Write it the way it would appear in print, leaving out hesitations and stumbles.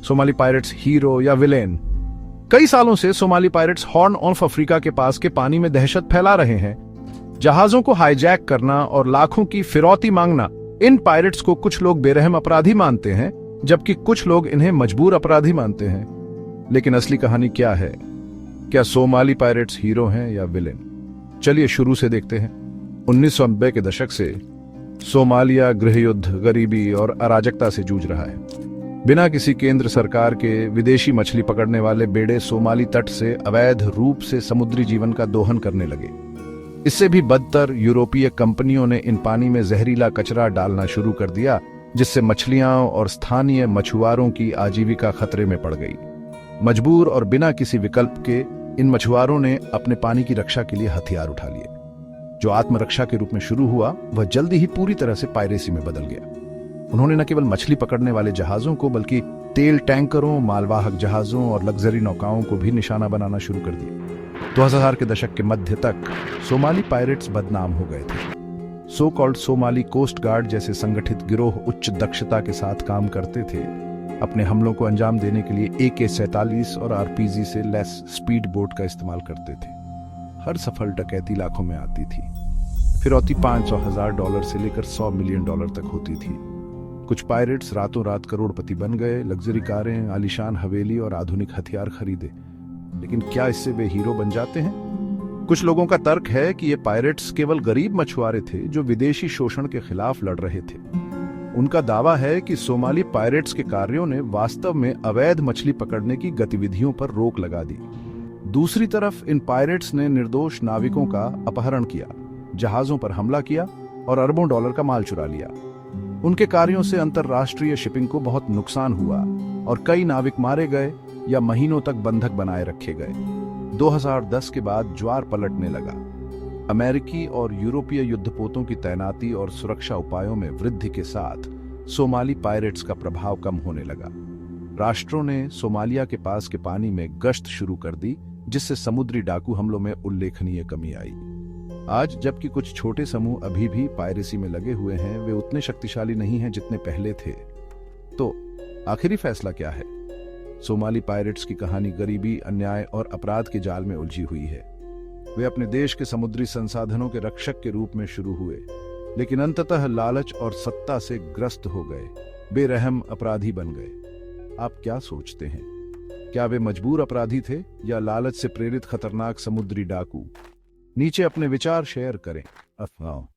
Somali pirates hero या villain? कई सालों से Somali pirates horn of Africa के पास के पानी में दहशत फैला रहे हैं। जहाजों को हाईजैक करना और लाखों की फिरौती मांगना। इन पायरेट्स को कुछ लोग बेरहम अपराधी मानते हैं, जबकि कुछ लोग इन्हें मजबूर अपराधी मानते हैं। लेकिन असली कहानी क्या है? क्या सोमाली पायरेट्स हीरो हैं या विलेन? चलिए शुरू से देखते हैं। 1990 के दशक से सोमालिया गृहयुद्ध, गरीबी और अराजकता से जूझ रहा है। बिना किसी केंद्र सरकार के विदेशी मछली पकड़ने वाले बेड़े सोमाली तट से अवैध रूप से समुद्री जीवन का दोहन करने लगे। इससे भी बदतर यूरोपीय कंपनियों ने इन पानी में जहरीला कचरा डालना शुरू कर दिया, जिससे मछलियां और स्थानीय मछुआरों की आजीविका खतरे में पड़ गई। मजबूर और बिना किसी विकल्प के इन मछुआरों ने अपने पानी की रक्षा के लिए हथियार उठा लिए। जो आत्मरक्षा के रूप में शुरू हुआ, वह जल्दी ही पूरी तरह से पायरेसी में बदल गया। उन्होंने न केवल मछली पकड़ने वाले जहाजों को, बल्कि तेल टैंकरों, मालवाहक जहाजों और लग्जरी नौकाओं को भी निशाना बनाना शुरू कर दिया। 2000 के दशक के मध्य तक सोमाली पायरेट्स बदनाम हो गए थे। So called Somali coast guard जैसे संगठित गिरोह उच्च दक्षता के साथ काम करते थे। अपने हमलों को अंजाम देने के लिए AK-47 और RPG से लैस स्पीड बोट का इस्तेमाल करते थे। हर सफल डकैती लाखों में आती थी। फिरौती $500,000 से लेकर $100 मिलियन तक होती थी। कुछ पायरेट्स रातों रात करोड़पति बन गए, लग्जरी कारें, आलीशान हवेली और आधुनिक हथियार खरीदे। लेकिन क्या इससे वे हीरो बन जाते हैं? कुछ लोगों का तर्क है कि ये पायरेट्स केवल गरीब मछुआरे थे जो विदेशी शोषण के खिलाफ लड़ रहे थे। उनका दावा है कि सोमाली पायरेट्स के कार्यों ने वास्तव में अवैध मछली पकड़ने की गतिविधियों पर रोक लगा दी। दूसरी तरफ इन पायरेट्स ने निर्दोष नाविकों का अपहरण किया, जहाजों पर हमला किया और अरबों डॉलर का माल चुरा लिया। उनके कार्यों से अंतरराष्ट्रीय शिपिंग को बहुत नुकसान हुआ और कई नाविक मारे गए या महीनों तक बंधक बनाए रखे गए। 2010 के बाद ज्वार पलटने लगा। अमेरिकी और यूरोपीय युद्धपोतों की तैनाती और सुरक्षा उपायों में वृद्धि के साथ सोमाली पायरेट्स का प्रभाव कम होने लगा। राष्ट्रों ने सोमालिया के पास के पानी में गश्त शुरू कर दी, जिससे समुद्री डाकू हमलों में उल्लेखनीय कमी आई। आज जबकि कुछ छोटे समूह अभी भी पायरेसी में लगे हुए हैं, वे उतने शक्तिशाली नहीं हैं जितने पहले थे। तो आखिरी फैसला क्या है? सोमाली पायरेट्स की कहानी गरीबी, अन्याय और अपराध के जाल में उलझी हुई है। वे अपने देश के समुद्री संसाधनों के रक्षक के रूप में शुरू हुए, लेकिन अंततः लालच और सत्ता से ग्रस्त हो गए, बेरहम अपराधी बन गए। आप क्या सोचते हैं? क्या वे मजबूर अपराधी थे या लालच से प्रेरित खतरनाक समुद्री डाकू? नीचे अपने विचार शेयर करें। अफवाह